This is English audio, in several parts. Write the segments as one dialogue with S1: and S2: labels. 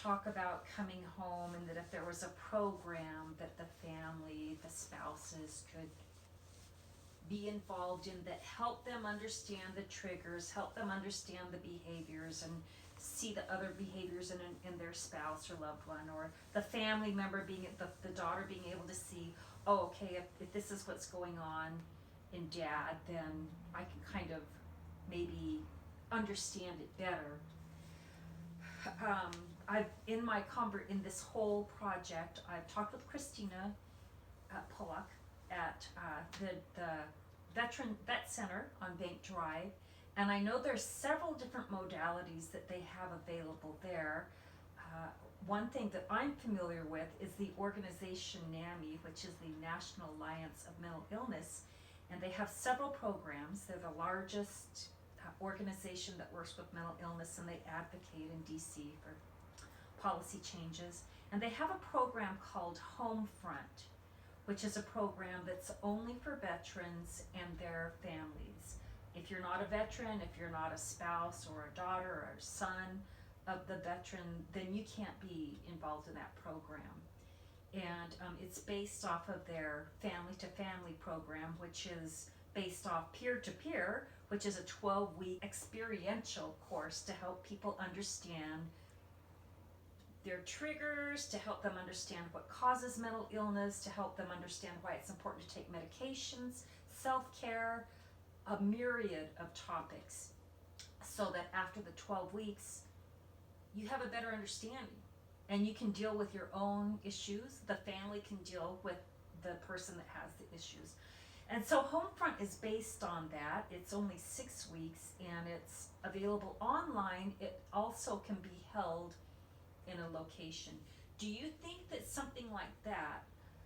S1: talk about coming home, and that if there was a program that the family, the spouses could be involved in, that help them understand the triggers, help them understand the behaviors, and see the other behaviors in their spouse or loved one, or the family member being, the daughter being able to see, oh, okay, if this is what's going on in dad, then I can kind of maybe understand it better. I've in this whole project, I've talked with Christina Pollock at the Veteran Vet Center on Bank Drive, and I know there's several different modalities that they have available there. One thing that I'm familiar with is the organization NAMI, which is the National Alliance of Mental Illness, and they have several programs. They're the largest organization that works with mental illness, and they advocate in DC for policy changes. And they have a program called Homefront, which is a program that's only for veterans and their families. If you're not a veteran, if you're not a spouse or a daughter or a son of the veteran, then you can't be involved in that program. And it's based off of their family to family program, which is based off peer to peer, which is a 12-week experiential course to help people understand their triggers, to help them understand what causes mental illness, to help them understand why it's important to take medications, self-care, a myriad of topics, so that after the 12 weeks, you have a better understanding and you can deal with your own issues. The family can deal with the person that has the issues. And so Homefront is based on that. It's only 6 weeks and it's available online. It also can be held in a location. Do you think that something like that,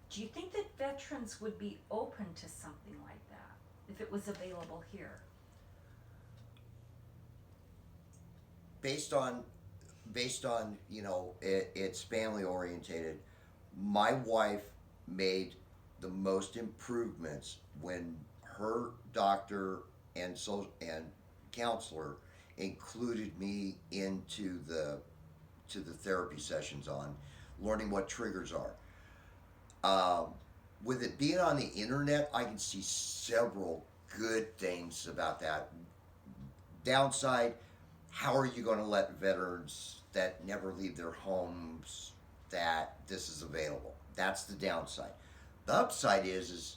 S1: do you think that veterans would be open to something like that if it was available here?
S2: Based on it's family orientated. My wife made the most improvements when her doctor and counselor included me into the therapy sessions on learning what triggers are. With it being on the internet, I can see several good things about that. Downside, how are you going to let veterans that never leave their homes that this is available? That's the downside. The upside is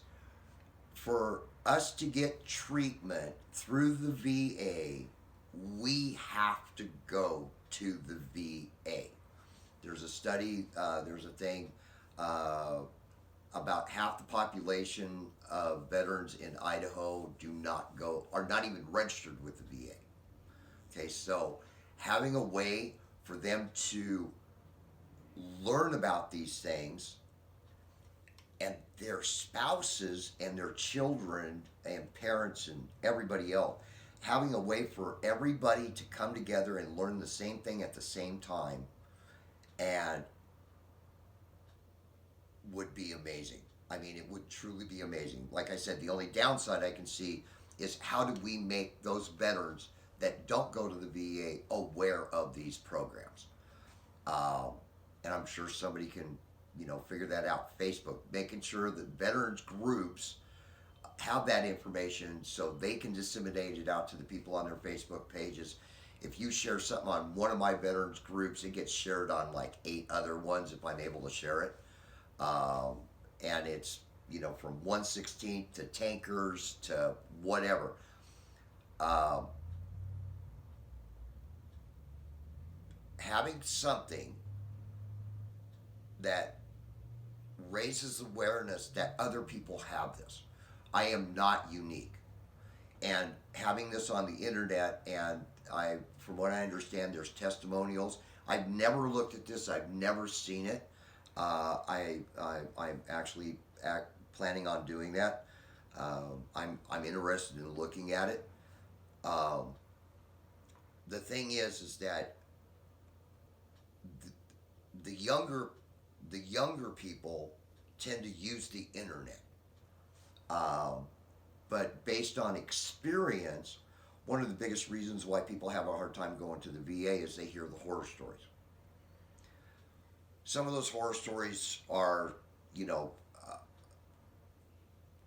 S2: for us to get treatment through the VA, we have to go to the VA. There's a study, there's a thing about half the population of veterans in Idaho are not even registered with the VA. Okay, so having a way for them to learn about these things, and their spouses and their children and parents and everybody else, having a way for everybody to come together and learn the same thing at the same time, and would be amazing. I mean, it would truly be amazing. Like I said, the only downside I can see is how do we make those veterans that don't go to the VA aware of these programs. And I'm sure somebody can, figure that out. Facebook, making sure that veterans groups have that information so they can disseminate it out to the people on their Facebook pages. If you share something on one of my veterans groups, it gets shared on like 8 other ones if I'm able to share it. And it's, from 1/16 to tankers to whatever. Having something that raises awareness that other people have this. I am not unique. And having this on the internet, and from what I understand, there's testimonials. I've never looked at this. I've never seen it. I'm actually planning on doing that. I'm interested in looking at it. The thing is that the younger people tend to use the internet. But based on experience, one of the biggest reasons why people have a hard time going to the VA is they hear the horror stories. some of those horror stories are, you know,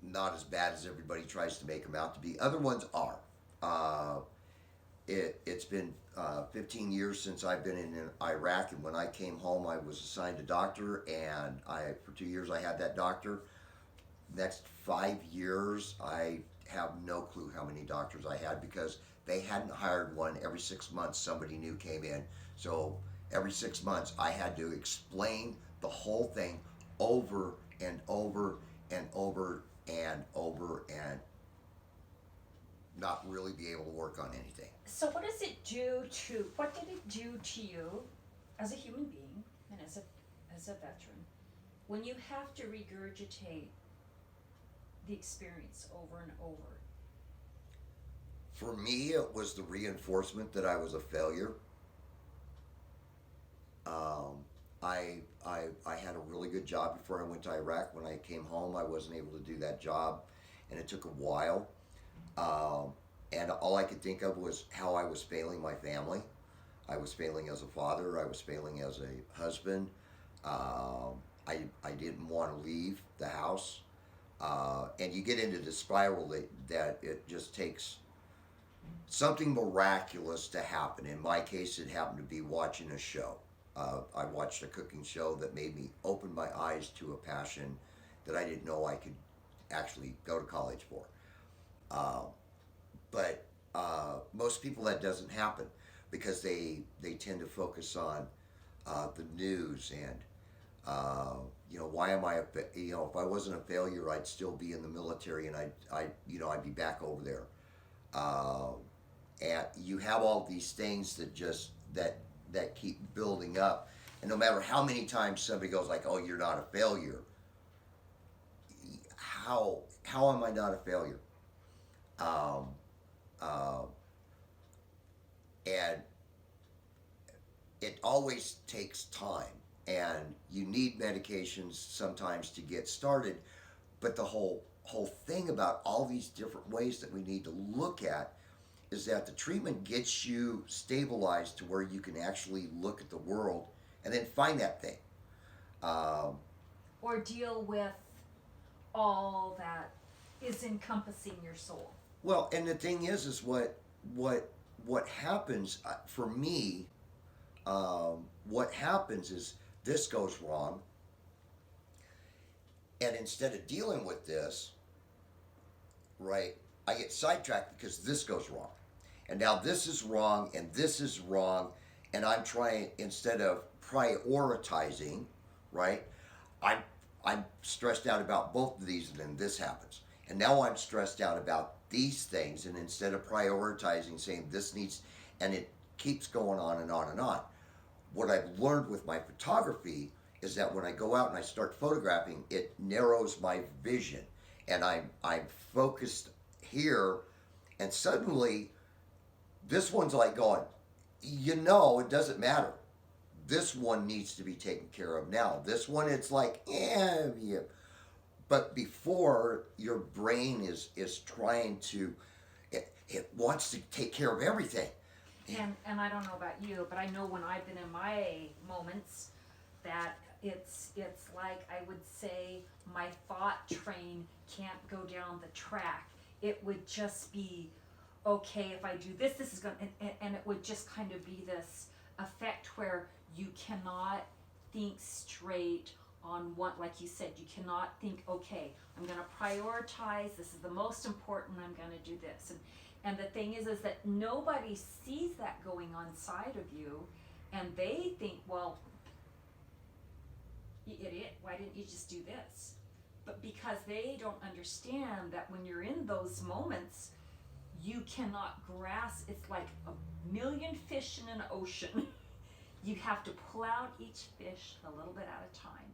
S2: not as bad as everybody tries to make them out to be. Other ones are. Uh, it's been 15 years since I've been in Iraq, and when I came home, I was assigned a doctor, and for 2 years I had that doctor. Next 5 years, I have no clue how many doctors I had because they hadn't hired one. Every 6 months, somebody new came in. So every 6 months, I had to explain the whole thing over and over and over and over and not really be able to work on anything.
S1: So what did it do to you as a human being and as a veteran when you have to regurgitate the experience over and over?
S2: For me, it was the reinforcement that I was a failure. I had a really good job before I went to Iraq. When I came home, I wasn't able to do that job, and it took a while. And all I could think of was how I was failing my family. I was failing as a father. I was failing as a husband. I didn't want to leave the house. And you get into the spiral that it just takes something miraculous to happen. In my case, it happened to be watching a show. I watched a cooking show that made me open my eyes to a passion that I didn't know I could actually go to college for. But most people that doesn't happen because they tend to focus on the news and why am I if I wasn't a failure, I'd still be in the military and I'd be back over there. And you have all these things that keep building up, and no matter how many times somebody goes like, "Oh, you're not a failure," how am I not a failure? And it always takes time, and you need medications sometimes to get started. But the whole thing about all these different ways that we need to look at is that the treatment gets you stabilized to where you can actually look at the world and then find that thing.
S1: Or deal with all that is encompassing your soul.
S2: Well, and the thing is what happens for me. What happens is this goes wrong, and instead of dealing with this, right, I get sidetracked because this goes wrong, and now this is wrong, and this is wrong, and I'm trying, instead of prioritizing, right, I'm stressed out about both of these, and then this happens, and now I'm stressed out about these things, and instead of prioritizing, saying this needs, and it keeps going on and on and on. What I've learned with my photography is that when I go out and I start photographing, it narrows my vision, and I'm focused here, and suddenly this one's like going, it doesn't matter. This one needs to be taken care of now. This one, it's like, yeah. But before, your brain is trying to, it wants to take care of everything.
S1: And I don't know about you, but I know when I've been in my moments that it's like I would say my thought train can't go down the track. It would just be, okay, if I do this, this is going to, and it would just kind of be this effect where you cannot think straight on what, like you said, you cannot think, okay, I'm going to prioritize, this is the most important, I'm going to do this. And the thing is that nobody sees that going on inside of you, and they think, well, you idiot, why didn't you just do this? But because they don't understand that when you're in those moments, you cannot grasp, it's like a million fish in an ocean. You have to pull out each fish a little bit at a time.